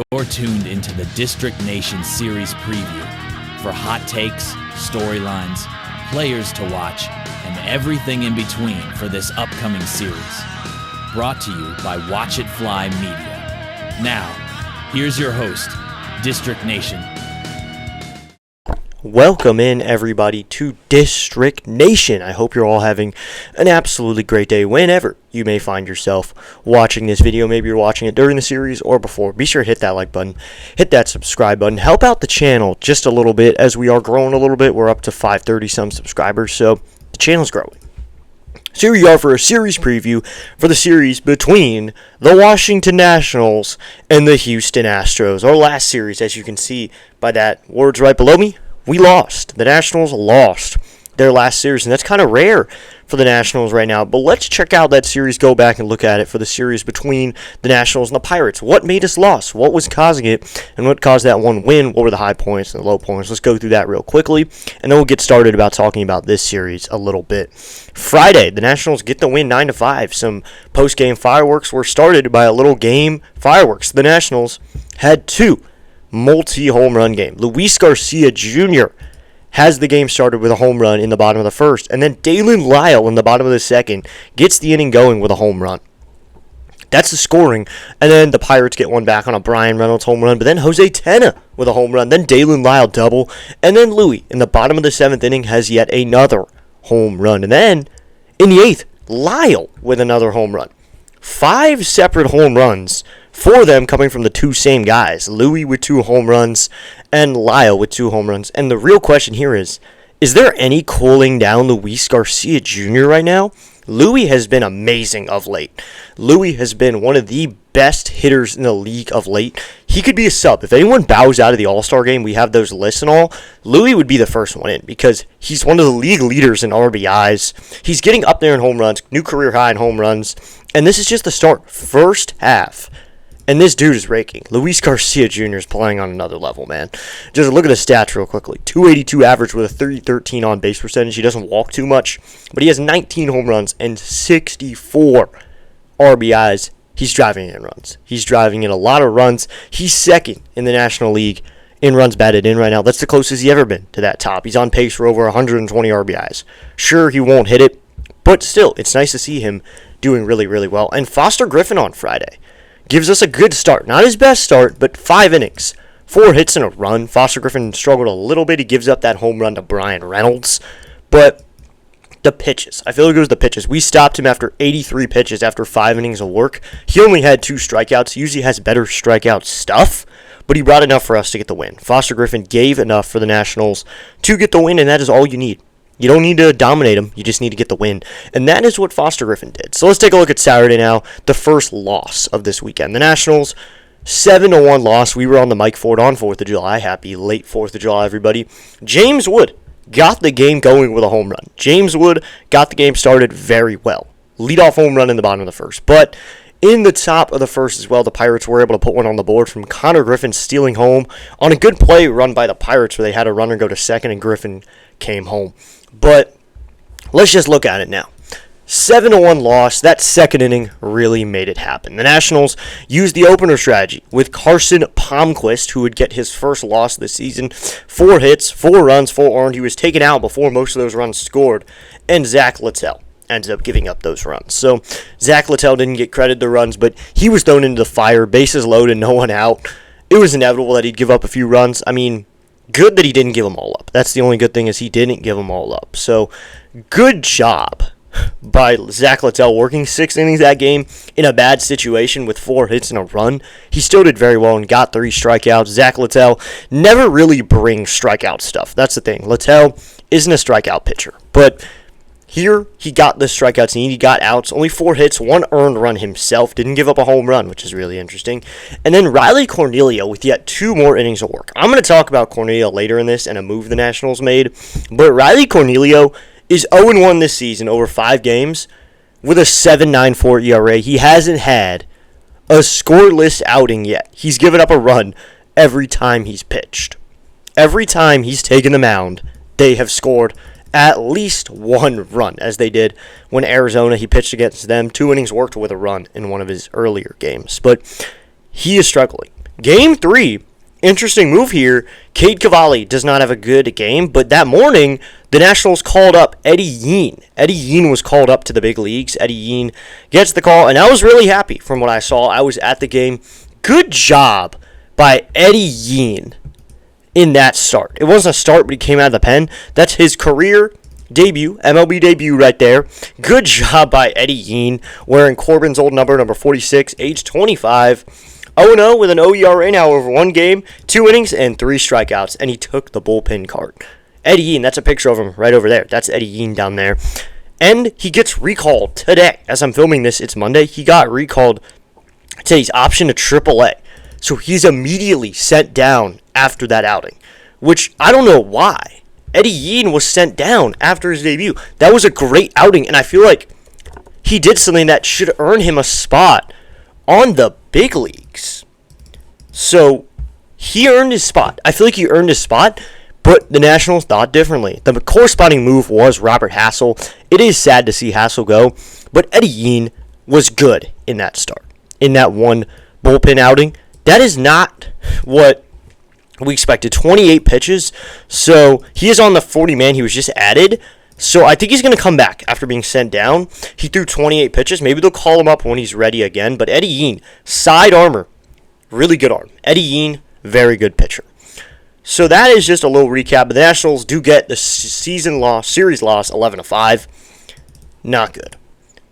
You're tuned into the District Nation Series preview for hot takes, storylines, players to watch, and everything in between for this upcoming series. Brought to you by Watch It Fly Media. Now, here's your host, District Nation. Welcome in, everybody, to District Nation. I hope you're all having an absolutely great day whenever you may find yourself watching this video. Maybe you're watching it during the series or before. Be sure to hit that like button, hit that subscribe button. Help out the channel just a little bit as we are growing a little bit. We're up to 530-some subscribers, so the channel's growing. So here we are for a series preview for the series between the Washington Nationals and the Houston Astros. Our last series, as you can see by that words right below me, we lost. The Nationals lost their last series, and that's kind of rare for the Nationals right now. But let's check out that series, go back and look at it for the series between the Nationals and the Pirates. What made us lost? What was causing it? And what caused that one win? What were the high points and the low points? Let's go through that real quickly, and then we'll get started about talking about this series a little bit. Friday, the Nationals get the win 9-5. Some post-game fireworks were started by a little game fireworks. The Nationals had two multi-home run game. Luis Garcia Jr. has the game started with a home run in the bottom of the first, and then Dalen Lyle in the bottom of the second gets the inning going with a home run. That's the scoring, and then the Pirates get one back on a Brian Reynolds home run, but then Jose Tena with a home run, then Dalen Lyle double, and then Louis in the bottom of the seventh inning has yet another home run, and then in the eighth, Lyle with another home run. 5 separate home runs, 4 of them coming from the two same guys, Louis with 2 home runs and Lyle with 2 home runs. And the real question here is there any cooling down Luis Garcia Jr. right now? Louis has been amazing of late. Louis has been one of the best hitters in the league of late. He could be a sub. If anyone bows out of the All-Star game, we have those lists and all, Louis would be the first one in because he's one of the league leaders in RBIs. He's getting up there in home runs, new career high in home runs, and this is just the start. First half. And this dude is raking. Luis Garcia Jr. is playing on another level, man. Just look at the stats real quickly. 282 average with a 313 on base percentage. He doesn't walk too much, but he has 19 home runs and 64 RBIs. He's driving in runs. He's driving in a lot of runs. He's second in the National League in runs batted in right now. That's the closest he's ever been to that top. He's on pace for over 120 RBIs. Sure, he won't hit it, but still, it's nice to see him doing really, really well. And Foster Griffin on Friday gives us a good start. Not his best start, but 5 innings. 4 hits and a run. Foster Griffin struggled a little bit. He gives up that home run to Brian Reynolds. But the pitches. I feel like it was the pitches. We stopped him after 83 pitches after 5 innings of work. He only had 2 strikeouts. He usually has better strikeout stuff, but he brought enough for us to get the win. Foster Griffin gave enough for the Nationals to get the win, and that is all you need. You don't need to dominate them. You just need to get the win. And that is what Foster Griffin did. So let's take a look at Saturday now, the first loss of this weekend. The Nationals, 7-1 loss. We were on the mic for it on 4th of July. Happy late 4th of July, everybody. James Wood got the game going with a home run. James Wood got the game started very well. Leadoff home run in the bottom of the first. But in the top of the first as well, the Pirates were able to put one on the board from Connor Griffin stealing home on a good play run by the Pirates where they had a runner go to second and Griffin came home. But let's just look at it now. 7-1 loss. That second inning really made it happen. The Nationals used the opener strategy with Carson Palmquist, who would get his first loss of the season. 4 hits, 4 runs, 4 earned. He was taken out before most of those runs scored. And Zach Littell ended up giving up those runs. So Zach Littell didn't get credit the runs, but he was thrown into the fire, bases loaded, no one out. It was inevitable that he'd give up a few runs. I mean, good that he didn't give them all up. That's the only good thing is he didn't give them all up. So, good job by Zach Littell working 6 innings that game in a bad situation with 4 hits and a run. He still did very well and got 3 strikeouts. Zach Littell never really brings strikeout stuff. That's the thing. Littell isn't a strikeout pitcher. But here, he got the strikeouts and he got outs. Only 4 hits, 1 earned run himself. Didn't give up a home run, which is really interesting. And then Riley Cornelio with yet 2 more innings of work. I'm going to talk about Cornelio later in this and a move the Nationals made. But Riley Cornelio is 0-1 this season over 5 games with a 7.94 ERA. He hasn't had a scoreless outing yet. He's given up a run every time he's pitched. Every time he's taken the mound, they have scored at least 1 run, as they did when Arizona, he pitched against them. 2 innings worked with a run in one of his earlier games. But he is struggling. Game 3, interesting move here. Cade Cavalli does not have a good game, but that morning, the Nationals called up Eddie Yeen. Eddie Yeen was called up to the big leagues. Eddie Yeen gets the call, and I was really happy from what I saw. I was at the game. Good job by Eddie Yeen in that start. It wasn't a start, but he came out of the pen. That's his career debut, MLB debut right there. Good job by Eddie Yeen, wearing Corbin's old number 46, age 25. 0-0 with an OERA now over 1 game, 2 innings, and 3 strikeouts, and he took the bullpen cart. Eddie Yeen, that's a picture of him right over there. That's Eddie Yeen down there. And he gets recalled today. As I'm filming this, it's Monday. He got recalled today. He's optioned to AAA. So he's immediately sent down after that outing, which I don't know why. Eddie Yeen was sent down after his debut. That was a great outing, and I feel like he did something that should earn him a spot on the big leagues. So he earned his spot. I feel like he earned his spot, but the Nationals thought differently. The corresponding move was Robert Hassel. It is sad to see Hassel go, but Eddie Yeen was good in that start, in that one bullpen outing. That is not what we expected. 28 pitches, so he is on the 40-man. He was just added. So I think he's going to come back after being sent down. He threw 28 pitches. Maybe they'll call him up when he's ready again. But Eddie Yeen, side armor, really good arm. Eddie Yeen, very good pitcher. So that is just a little recap. But the Nationals do get the series loss, 11-5. Not good.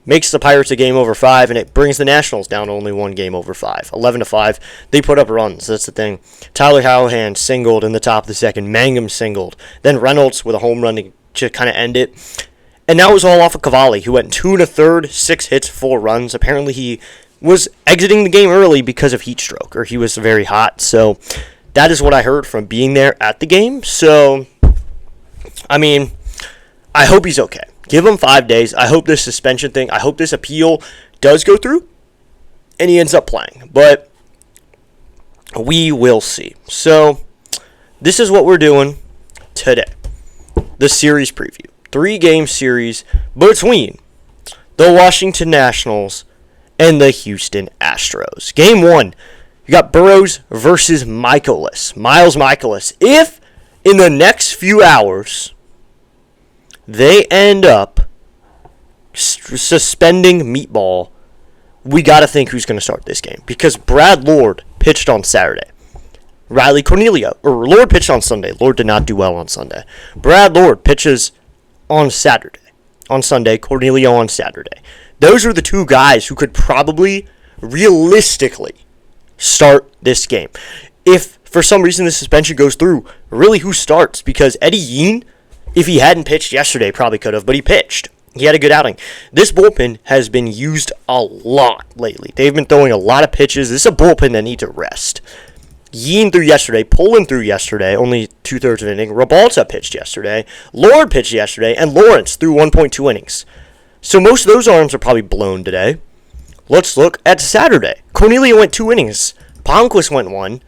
Makes the Pirates a game over 5, and it brings the Nationals down to only 1 game over 5. 11-5. They put up runs. That's the thing. Tyler Hallahan singled in the top of the second. Mangum singled. Then Reynolds with a home run to kind of end it. And that was all off of Cavalli, who went 2 1/3, 6 hits, 4 runs. Apparently he was exiting the game early because of heat stroke, or he was very hot. So that is what I heard from being there at the game. So, I mean, I hope he's okay. Give him 5 days. I hope this suspension thing, I hope this appeal does go through and he ends up playing. But we will see. So this is what we're doing today. The series preview. 3-game series between the Washington Nationals and the Houston Astros. Game 1, you got Burrows versus Michaelis. Miles Michaelis. If in the next few hours they end up suspending Meatball, we got to think who's going to start this game. Because Brad Lord pitched on Saturday. Riley Cornelio, or Lord pitched on Sunday. Lord did not do well on Sunday. Brad Lord pitches on Saturday. On Sunday, Cornelio on Saturday. Those are the 2 guys who could probably, realistically, start this game. If, for some reason, the suspension goes through, really who starts? Because Eddie Yeen, if he hadn't pitched yesterday, probably could have, but he pitched. He had a good outing. This bullpen has been used a lot lately. They've been throwing a lot of pitches. This is a bullpen that needs a rest. Yeen threw yesterday. Poland threw yesterday, only 2/3 of an inning. Rabalta pitched yesterday. Lord pitched yesterday. And Lawrence threw 1.2 innings. So most of those arms are probably blown today. Let's look at Saturday. Cornelio went 2 innings. Palmquist went 1.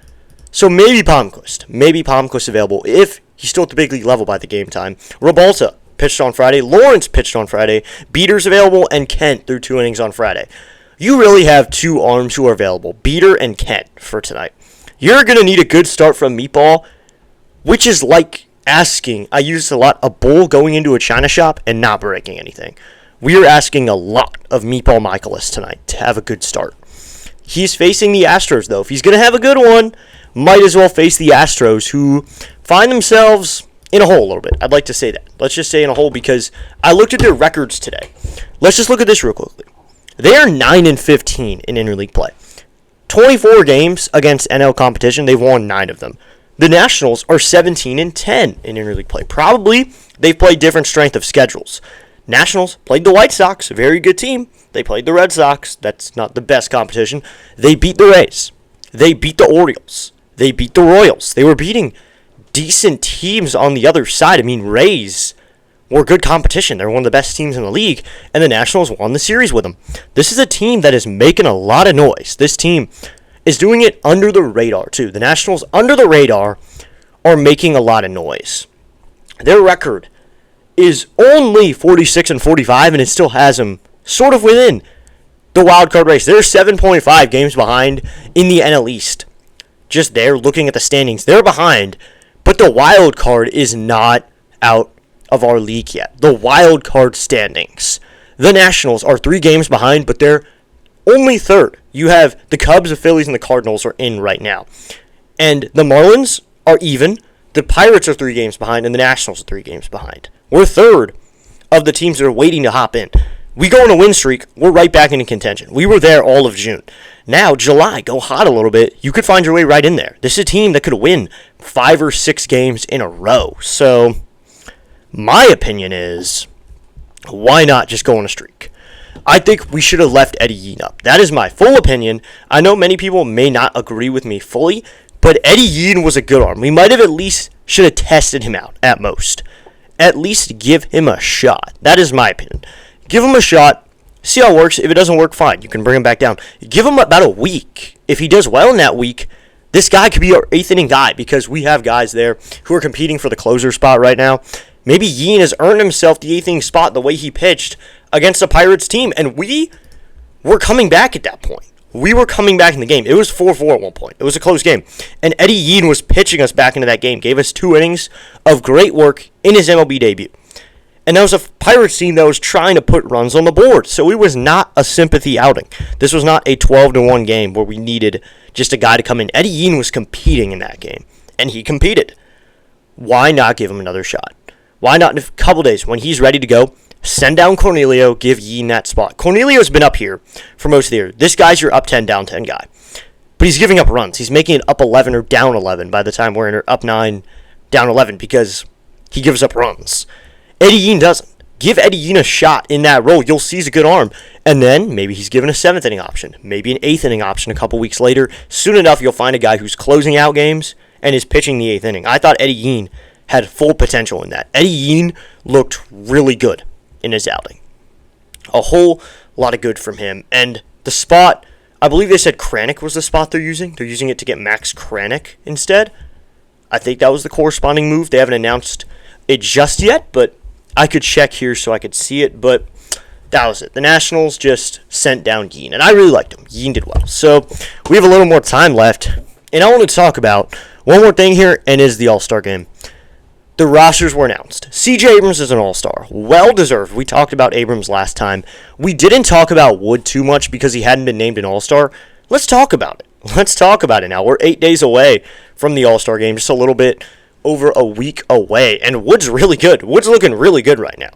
So maybe Palmquist. Maybe Palmquist available if he's still at the big league level by the game time. Rabalta pitched on Friday. Lawrence pitched on Friday. Beater's available. And Kent threw 2 innings on Friday. You really have 2 arms who are available. Beater and Kent for tonight. You're going to need a good start from Meatball, which is like asking, I use this a lot, a bull going into a china shop and not breaking anything. We are asking a lot of Meatball Michaelis tonight to have a good start. He's facing the Astros, though. If he's going to have a good one, might as well face the Astros, who find themselves in a hole a little bit. I'd like to say that. Let's just say in a hole because I looked at their records today. Let's just look at this real quickly. They are 9-15 in interleague play. 24 games against NL competition, they've won 9 of them. The Nationals are 17-10 in interleague play. Probably they've played different strength of schedules. Nationals played the White Sox, a very good team. They played the Red Sox. That's not the best competition. They beat the Rays. They beat the Orioles. They beat the Royals. They were beating decent teams on the other side. I mean, Rays were good competition. They're one of the best teams in the league, and the Nationals won the series with them. This is a team that is making a lot of noise. This team is doing it under the radar, too. The Nationals, under the radar, are making a lot of noise. Their record is only 46-45, and it still has them sort of within the wild card race. They're 7.5 games behind in the NL East. just there looking at the standings. They're behind, but the wild card is not out of our league yet. The wild card standings. The Nationals are 3 games behind, but they're only third. You have the Cubs, the Phillies, and the Cardinals are in right now. And the Marlins are even. The Pirates are 3 games behind, and the Nationals are 3 games behind. We're third of the teams that are waiting to hop in. We go on a win streak, we're right back into contention. We were there all of June. Now, July, go hot a little bit. You could find your way right in there. This is a team that could win 5 or 6 games in a row. So, my opinion is, why not just go on a streak? I think we should have left Eddie Yean up. That is my full opinion. I know many people may not agree with me fully, but Eddie Yean was a good arm. We might have at least should have tested him out at most. At least give him a shot. That is my opinion. Give him a shot. See how it works. If it doesn't work, fine. You can bring him back down. Give him about a week. If he does well in that week, this guy could be our 8th inning guy because we have guys there who are competing for the closer spot right now. Maybe Yean has earned himself the 8th inning spot the way he pitched against the Pirates team, and we were coming back at that point. We were coming back in the game. It was 4-4 at one point. It was a close game. And Eddie Yean was pitching us back into that game. Gave us 2 innings of great work in his MLB debut. And that was a Pirates team that was trying to put runs on the board. So it was not a sympathy outing. This was not a 12-1 game where we needed just a guy to come in. Eddie Yean was competing in that game. And he competed. Why not give him another shot? Why not in a couple days when he's ready to go? Send down Cornelio, give Yean that spot. Cornelio's been up here for most of the year. This guy's your up 10, down 10 guy. But he's giving up runs. He's making it up 11 or down 11 by the time we're in up 9, down 11 because he gives up runs. Eddie Yean doesn't. Give Eddie Yean a shot in that role. You'll see he's a good arm. And then maybe he's given a 7th inning option. Maybe an 8th inning option a couple weeks later. Soon enough, you'll find a guy who's closing out games and is pitching the 8th inning. I thought Eddie Yean had full potential in that. Eddie Yean looked really good in his outing. A whole lot of good from him. And the spot, I believe they said Kranick was the spot they're using. They're using it to get Max Kranick instead. I think that was the corresponding move. They haven't announced it just yet, but I could check here so I could see it. But that was it. The Nationals just sent down Yean, and I really liked him. Yean did well. So we have a little more time left, and I want to talk about one more thing here, and is the All-Star game. The rosters were announced. C.J. Abrams is an All-Star. Well-deserved. We talked about Abrams last time. We didn't talk about Wood too much because he hadn't been named an All-Star. Let's talk about it. Let's talk about it now. We're 8 days away from the All-Star game, just a little bit over a week away. And Wood's really good. Wood's looking really good right now.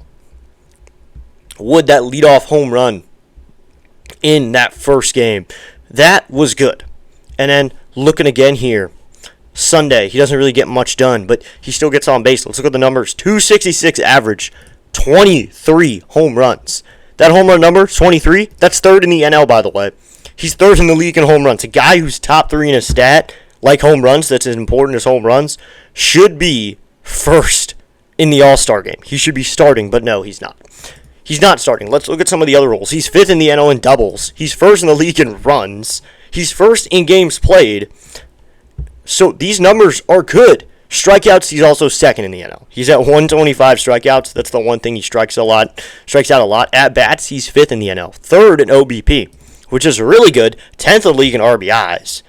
Wood, that leadoff home run in that first game, that was good. And then looking again here, Sunday, he doesn't really get much done, but he still gets on base. Let's look at the numbers. 266 average, 23 home runs. That home run number, 23, that's 3rd in the NL, by the way. He's 3rd in the league in home runs. A guy who's top 3 in a stat, like home runs, that's as important as home runs, should be 1st in the All-Star game. He should be starting, but no, he's not. He's not starting. Let's look at some of the other roles. He's 5th in the NL in doubles. He's 1st in the league in runs. He's 1st in games played. So these numbers are good. Strikeouts, he's also 2nd in the NL. He's at 125 strikeouts. That's the one thing he strikes out a lot. At bats, he's 5th in the NL. 3rd in OBP, which is really good. 10th in the league in RBIs.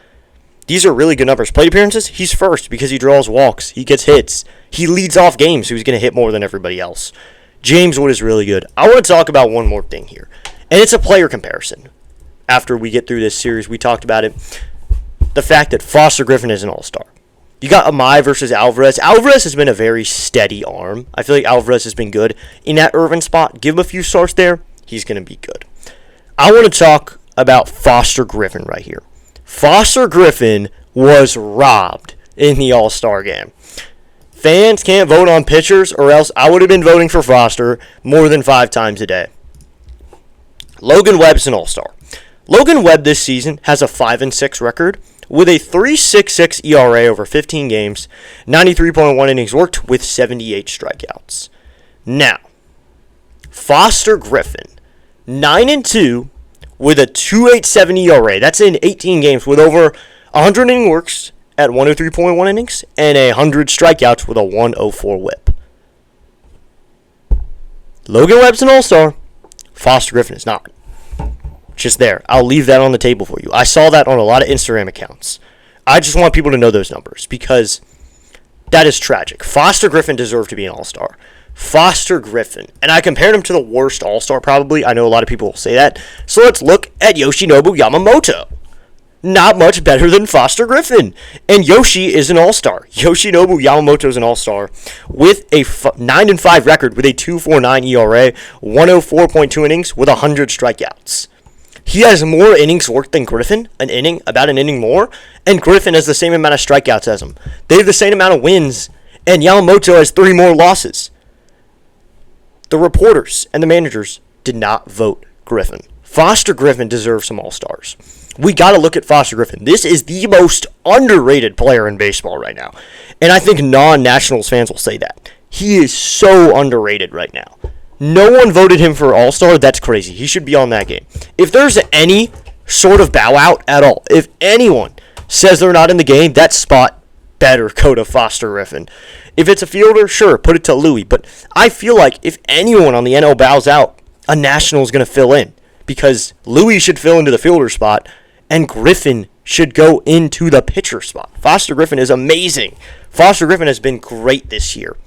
These are really good numbers. Plate appearances, he's 1st because he draws walks. He gets hits. He leads off games, so he's going to hit more than everybody else. James Wood is really good. I want to talk about one more thing here, and it's a player comparison. After we get through this series, we talked about it. The fact that Foster Griffin is an All-Star. You got Amai versus Alvarez. Alvarez has been a very steady arm. I feel like Alvarez has been good in that Irvin spot. Give him a few starts there, he's going to be good. I want to talk about Foster Griffin right here. Foster Griffin was robbed in the All-Star game. Fans can't vote on pitchers, or else I would have been voting for Foster more than 5 times a day. Logan Webb's an All-Star. Logan Webb this season has a 5-6 record with a 3.66 ERA over 15 games, 93.1 innings worked with 78 strikeouts. Now, Foster Griffin, 9-2 with a 2.87 ERA. That's in 18 games with over 100 inning works at 103.1 innings and 100 strikeouts with a 104 whip. Logan Webb's an All-Star. Foster Griffin is not. Just there. I'll leave that on the table for you. I saw that on a lot of Instagram accounts. I just want people to know those numbers because that is tragic. Foster Griffin deserved to be an all-star. Foster Griffin. And I compared him to the worst all-star probably. I know a lot of people will say that. So let's look at Yoshinobu Yamamoto. Not much better than Foster Griffin. And Yoshi is an all-star. Yoshinobu Yamamoto is an all-star with a 9-5 record with a 2.49 ERA, 104.2 innings with 100 strikeouts. He has more innings worked than Griffin, about an inning more, and Griffin has the same amount of strikeouts as him. They have the same amount of wins, and Yamamoto has 3 more losses. The reporters and the managers did not vote Griffin. Foster Griffin deserves some all-stars. We got to look at Foster Griffin. This is the most underrated player in baseball right now, and I think non-Nationals fans will say that. He is so underrated right now. No one voted him for all-star. That's crazy. He should be on that game. If there's any sort of bow out at all, if anyone says they're not in the game, that spot better go to Foster Griffin. If it's a fielder, sure, put it to Louis. But I feel like if anyone on the NL bows out, a National is going to fill in. Because Louis should fill into the fielder spot, and Griffin should go into the pitcher spot. Foster Griffin is amazing. Foster Griffin has been great this year.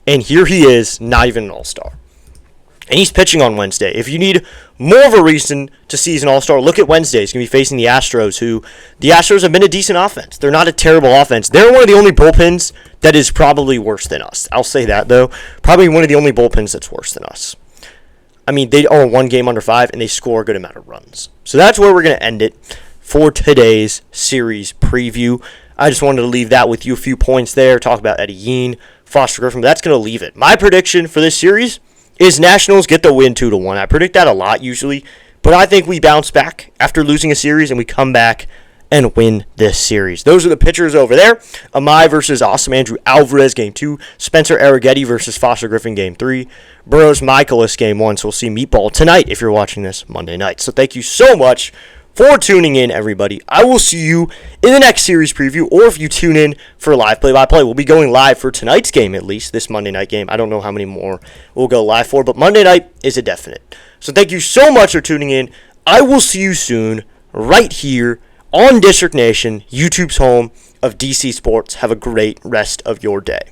And here he is, not even an all-star. And he's pitching on Wednesday. If you need more of a reason to see he's an all-star, look at Wednesday. He's going to be facing the Astros, the Astros have been a decent offense. They're not a terrible offense. They're one of the only bullpens that is probably worse than us. I'll say that, though. Probably one of the only bullpens that's worse than us. I mean, they are 1 game under 5, and they score a good amount of runs. So that's where we're going to end it for today's series preview. I just wanted to leave that with you. A few points there. Talk about Eddie Yean, Foster Griffin, but that's going to leave it. My prediction for this series is Nationals get the win 2-1. I predict that a lot usually, but I think we bounce back after losing a series and we come back and win this series. Those are the pitchers over there. Amai versus Awesome Andrew Alvarez, Game 2. Spencer Arrighetti versus Foster Griffin, Game 3. Burroughs Michaelis, Game 1. So we'll see Meatball tonight if you're watching this Monday night. So thank you so much for tuning in, everybody. I will see you in the next series preview, or if you tune in for live play-by-play. We'll be going live for tonight's game, at least, this Monday night game. I don't know how many more we'll go live for, but Monday night is a definite. So thank you so much for tuning in. I will see you soon, right here on District Nation, YouTube's home of DC Sports. Have a great rest of your day.